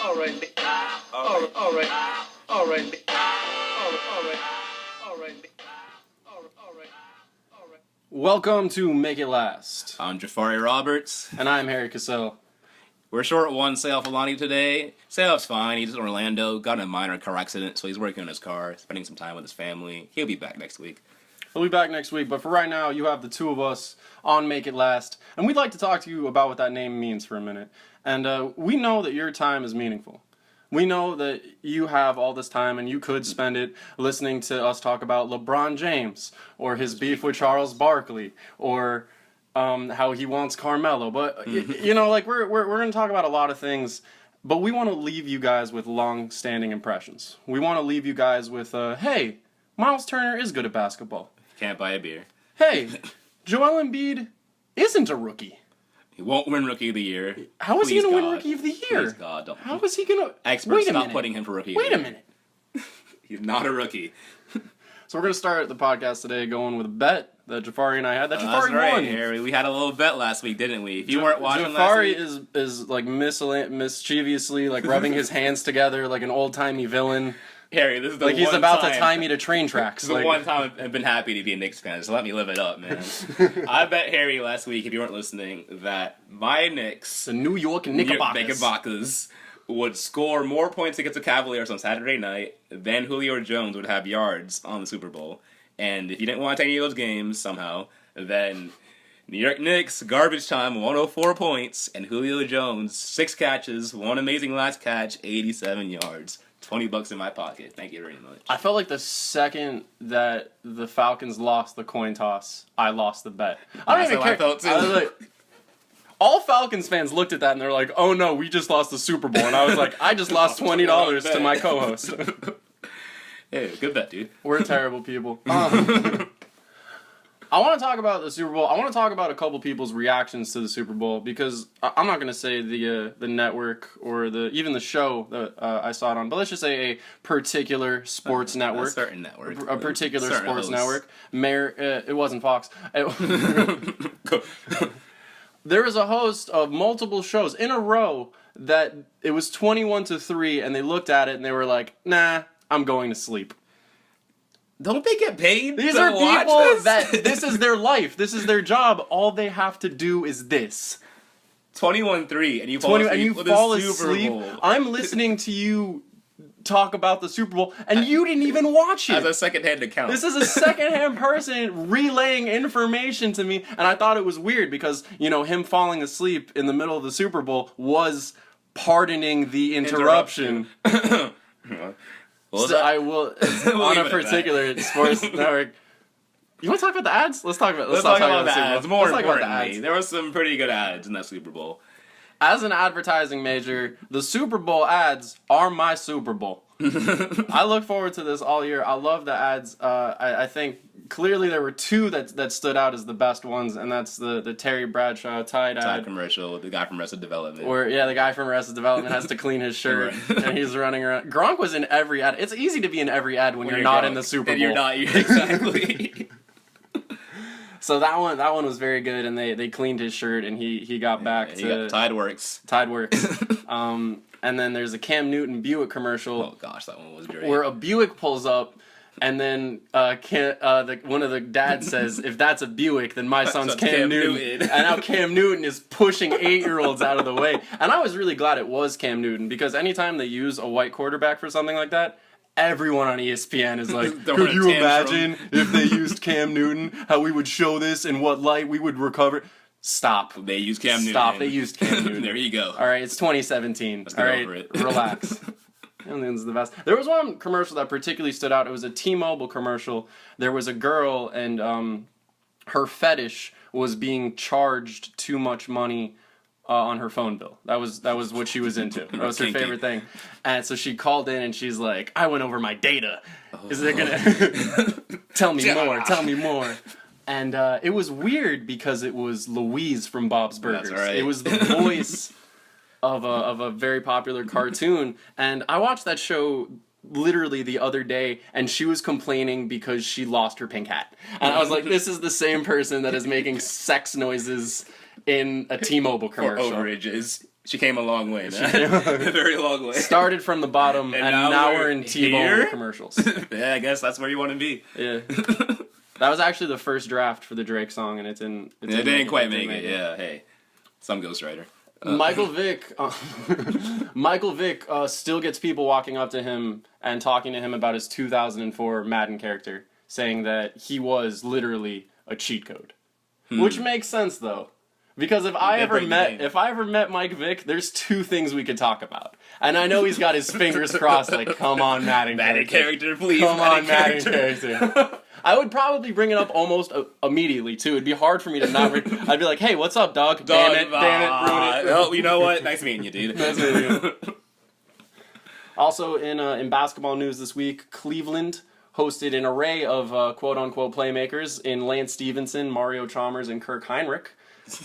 All right. Welcome to Make It Last. I'm Jafari Roberts. And I'm Harry Cassell. We're short one Sayaf Alani today. Sayaf's fine. He's in Orlando. Got in a minor car accident, so he's working on his car, spending some time with his family. He'll be back next week. He'll be back next week, but for right now, you have the two of us on Make It Last. And we'd like to talk to you about what that name means for a minute. And we know that your time is meaningful. We know that you have all this time and you could spend it listening to us talk about LeBron James or his beef with Charles Barkley or how he wants Carmelo. But, you know, like we're going to talk about a lot of things, but we want to leave you guys with long-standing impressions. We want to leave you guys with, hey, Miles Turner is good at basketball. Can't buy a beer. Hey, Joel Embiid isn't a rookie. He won't win Rookie of the Year. How is he going to win Rookie of the Year? Please God, don't. How is he going to... Experts stop putting him for Rookie of the Year. Wait a minute. He's not a rookie. So we're going to start the podcast today going with a bet that Jafari and I had. That Jafari That's right, won. Harry. We had a little bet last week, didn't we? If you weren't watching last week... Jafari is like mischievously like rubbing his hands together like an old-timey villain. Harry, this is the like one he's about time, to tie me to train tracks. This is the one time I've been happy to be a Knicks fan, so let me live it up, man. I bet Harry last week, if you weren't listening, that my Knicks, the New York Knickerbockers, would score more points against the Cavaliers on Saturday night than Julio Jones would have yards on the Super Bowl. And if you didn't watch any of those games somehow, then New York Knicks, garbage time, 104 points, and Julio Jones, 6 catches, one amazing last catch, 87 yards. $20 in my pocket. Thank you very much. I felt like the second that the Falcons lost the coin toss, I lost the bet. I don't even care. I felt too. I was like, all Falcons fans looked at that and they're like, "Oh no, we just lost the Super Bowl." And I was like, "I just lost $20 to my co-host." Hey, good bet, dude. We're terrible people. I want to talk about the Super Bowl. I want to talk about a couple people's reactions to the Super Bowl because I'm not going to say the network or even the show that I saw it on, but let's just say a particular sports network. A certain network. A particular certain sports host. network. It wasn't Fox. There was a host of multiple shows in a row that it was 21-3, and they looked at it and they were like, "Nah, I'm going to sleep." Don't they get paid? These to are watch people this? that this is their life. This is their job. All they have to do is this. 21-3, and you fall asleep. I'm listening to you talk about the Super Bowl, and you didn't even watch it. As a second-hand account. This is a second-hand person relaying information to me, and I thought it was weird because, you know, him falling asleep in the middle of the Super Bowl was pardoning the interruption. Well, so I will on a particular sports network. You want to talk about the ads? Let's talk about the ads. More importantly, there were some pretty good ads in that Super Bowl. As an advertising major, the Super Bowl ads are my Super Bowl. I look forward to this all year. I love the ads. I think clearly there were two that stood out as the best ones, and that's the Terry Bradshaw Tide ad commercial with the guy from Arrested Development. Where the guy from Arrested Development has to clean his shirt and he's running around. Gronk was in every ad. It's easy to be in every ad when you're not Gronk, in the Super Bowl. And you're not exactly. So that one was very good, and they cleaned his shirt, and he got back to Tide Works. And then there's a Cam Newton Buick commercial. Oh gosh, that one was great. Where a Buick pulls up, and then one of the dads says, "If that's a Buick, then my son's Cam Newton." And now Cam Newton is pushing 8-year-olds out of the way. And I was really glad it was Cam Newton, because anytime they use a white quarterback for something like that, everyone on ESPN is like, "Could you imagine if they used Cam Newton? How we would show this, in what light we would recover?" Stop. They used Cam Newton. Stop. They used Cam Newton. There you go. All right, it's 2017. Let's get over it. Relax. Cam Newton's the best. There was one commercial that particularly stood out. It was a T-Mobile commercial. There was a girl, and her fetish was being charged too much money on her phone bill. That was what she was into. That was her favorite thing. And so she called in and she's like, "I went over my data. Is it gonna tell me more? Tell me more." And it was weird because it was Louise from Bob's Burgers. That's right. It was the voice of a very popular cartoon, and I watched that show literally the other day, and she was complaining because she lost her pink hat. And I was like, this is the same person that is making sex noises in a T-Mobile commercial. For overages. She came a long way, man. A very long way. Started from the bottom, and now we're in T-Bone commercials. Yeah, I guess that's where you want to be. Yeah. That was actually the first draft for the Drake song, and it didn't quite make it. Yeah, hey. Some ghostwriter. Michael Vick still gets people walking up to him and talking to him about his 2004 Madden character, saying that he was literally a cheat code. Which makes sense, though. Because if I ever met Mike Vick, there's two things we could talk about. And I know he's got his fingers crossed, like, come on, Madden character, please. Come on, Madden character. I would probably bring it up almost immediately, too. It'd be hard for me to not I'd be like, hey, what's up, dog? Damn it, ruin it. Oh, you know what? Nice meeting you, dude. Nice meeting you. Also, in basketball news this week, Cleveland hosted an array of quote-unquote playmakers in Lance Stevenson, Mario Chalmers, and Kirk Heinrich.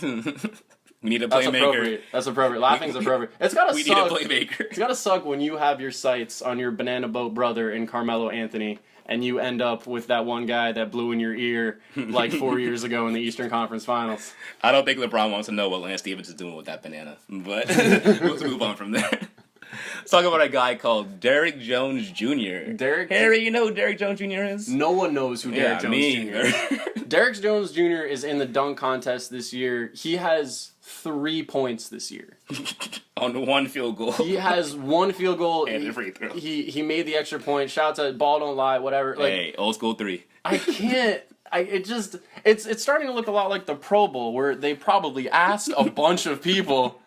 We need a playmaker. That's appropriate. Laughing's appropriate. It's gotta we suck. We need a playmaker. It's gotta suck when you have your sights on your banana boat brother in Carmelo Anthony, and you end up with that one guy that blew in your ear like 4 years ago in the Eastern Conference Finals. I don't think LeBron wants to know what Lance Stevens is doing with that banana, but let's move on from there. Let's talk about a guy called Derrick Jones Jr. Harry, you know who Derrick Jones Jr. is? No one knows who Derrick Jones Jr. is. Derrick Jones Jr. is in the dunk contest this year. He has 3 points this year. On one field goal. He has one field goal. And a free throw. He made the extra point. Shouts out, ball don't lie, whatever. Like, hey, old school 3. I can't. It's starting to look a lot like the Pro Bowl, where they probably asked a bunch of people.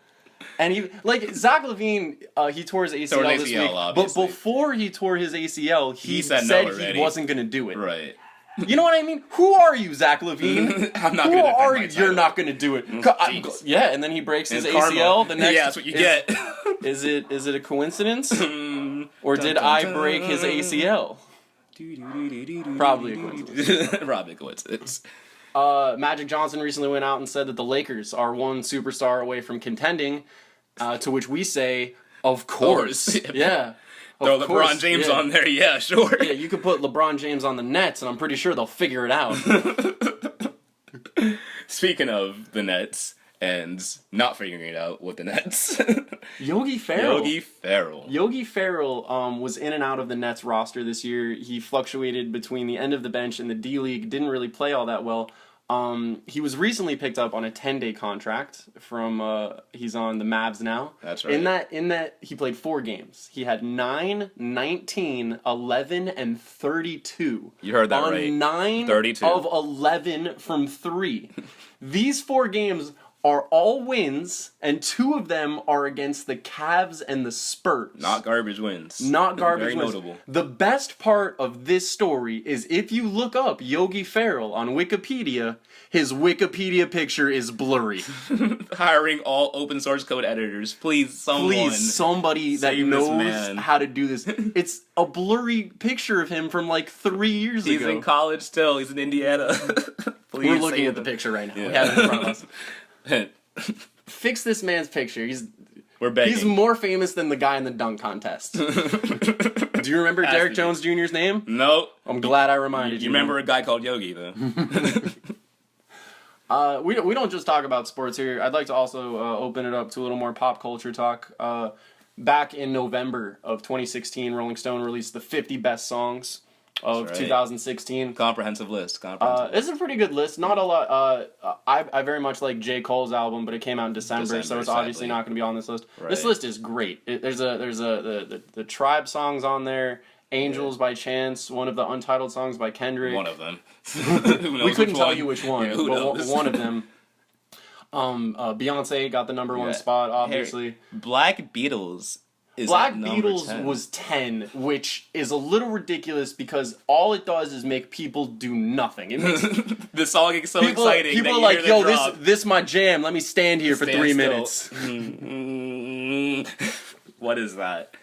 And Zach LaVine, he tore his ACL this week. Obviously. But before he tore his ACL, he said no he wasn't going to do it. Right. You know what I mean? Who are you, Zach LaVine? I'm not going to. Who are you? You're not going to do it. Yeah, and then he breaks his ACL. The next, yeah, that's what you get. Is it a coincidence, or did I break his ACL? Probably a coincidence. Probably a coincidence. Magic Johnson recently went out and said that the Lakers are one superstar away from contending, to which we say, of course. Yeah. Throw LeBron James on there, yeah, sure. Yeah, you could put LeBron James on the Nets, and I'm pretty sure they'll figure it out. Speaking of the Nets, and not figuring it out with the Nets. Yogi Ferrell. Yogi Ferrell was in and out of the Nets roster this year. He fluctuated between the end of the bench and the D-League, didn't really play all that well. He was recently picked up on a 10-day contract from, he's on the Mavs now. That's right. In that, he played 4 games. He had 9, 19, 11, and 32. You heard that on right. 9 32. of 11 from 3. These 4 games are all wins, and 2 of them are against the Cavs and the Spurs. Not garbage wins. Very wins. Notable. The best part of this story is if you look up Yogi Ferrell on Wikipedia, his Wikipedia picture is blurry. Hiring all open source code editors. Please, somebody that knows how to do this. It's a blurry picture of him from like 3 years ago. He's in college still. He's in Indiana. We're looking at the picture right now. Yeah. We have it in front of us. Fix this man's picture. We're begging. He's more famous than the guy in the dunk contest. Do you remember Derrick Jones Jr.'s name? No. I'm glad I reminded you. You remember a guy called Yogi, though. We don't just talk about sports here. I'd like to also open it up to a little more pop culture talk. Back in November of 2016, Rolling Stone released the 50 best songs of 2016. Comprehensive list. It's a pretty good list. Not a lot. I very much like J. Cole's album, but it came out in December, so it's obviously not going to be on this list. Right. This list is great. There's the Tribe songs on there. Angels by Chance, one of the Untitled songs by Kendrick. One of them. We couldn't tell you which one, but one of them. Beyonce got the number 1 spot, obviously. Black Beatles. Black Beatles was 10, which is a little ridiculous because all it does is make people do nothing. It makes the song is so exciting. People are like, "Yo, this my jam. Let me stand here for 3 minutes." What is that?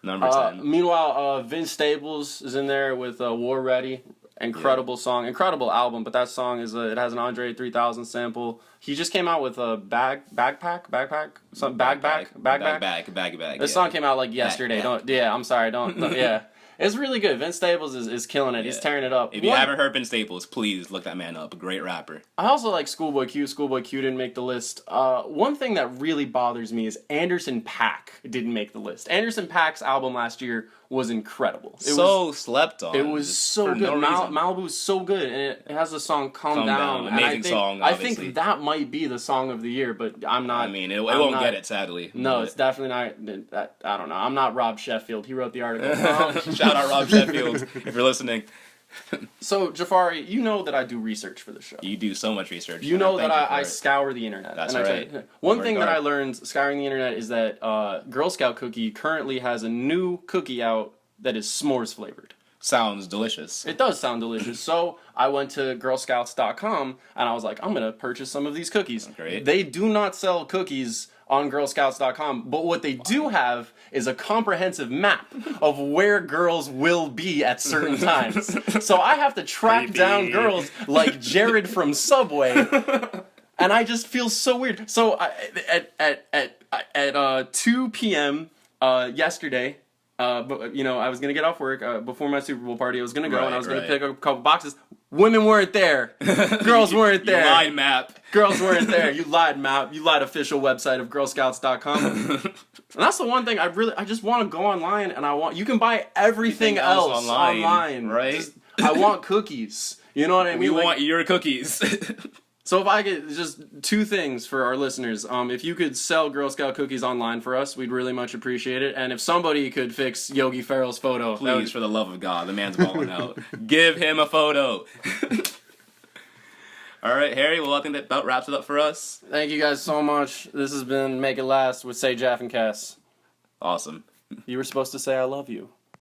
Number 10. Meanwhile, Vince Staples is in there with "War Ready." Incredible song, incredible album, but that song is it has an Andre 3000 sample. He just came out with a backpack. This song came out like yesterday. I'm sorry. Don't. It's really good. Vince Staples is killing it. He's tearing it up. If you haven't heard Vince Staples, please look that man up. A great rapper. I also like Schoolboy Q. Schoolboy Q didn't make the list. One thing that really bothers me is Anderson .Paak didn't make the list. Anderson .Paak's album last year was incredible. It was slept on. It was so good. Malibu's so good, and it has the song "Calm Down." Amazing song. Obviously. I think that might be the song of the year, but I'm not. I mean, it won't get it, sadly. No, it's definitely not. I don't know. I'm not Rob Sheffield. He wrote the article. Shout out Rob Sheffield if you're listening. So, Jafari, you know that I do research for the show. You do so much research. You know that I scour the internet. That's right. One thing that I learned scouring the internet is that Girl Scout Cookie currently has a new cookie out that is s'mores flavored. Sounds delicious. It does sound delicious. So I went to girlscouts.com and I was like, I'm going to purchase some of these cookies. Great. They do not sell cookies on girlscouts.com, but what they do have is a comprehensive map of where girls will be at certain times. So I have to track down girls like Jared from Subway, and I just feel so weird. So at 2 p.m. Yesterday, but I was gonna get off work before my Super Bowl party. I was gonna go and I was gonna pick up a couple boxes. Women weren't there. Girls weren't there. You lied, map. Girls weren't there. You lied, map. You lied, official website of girlscouts.com. And that's the one thing I just want to go online and you can buy everything else online. Right? I want cookies. You know what I mean? We want your cookies. So if I could, just two things for our listeners. If you could sell Girl Scout cookies online for us, we'd really much appreciate it. And if somebody could fix Yogi Ferrell's photo. Please, for the love of God, the man's balling out. Give him a photo. All right, Harry, well, I think that about wraps it up for us. Thank you guys so much. This has been Make It Last with Say Jaf and Kas. Awesome. You were supposed to say I love you.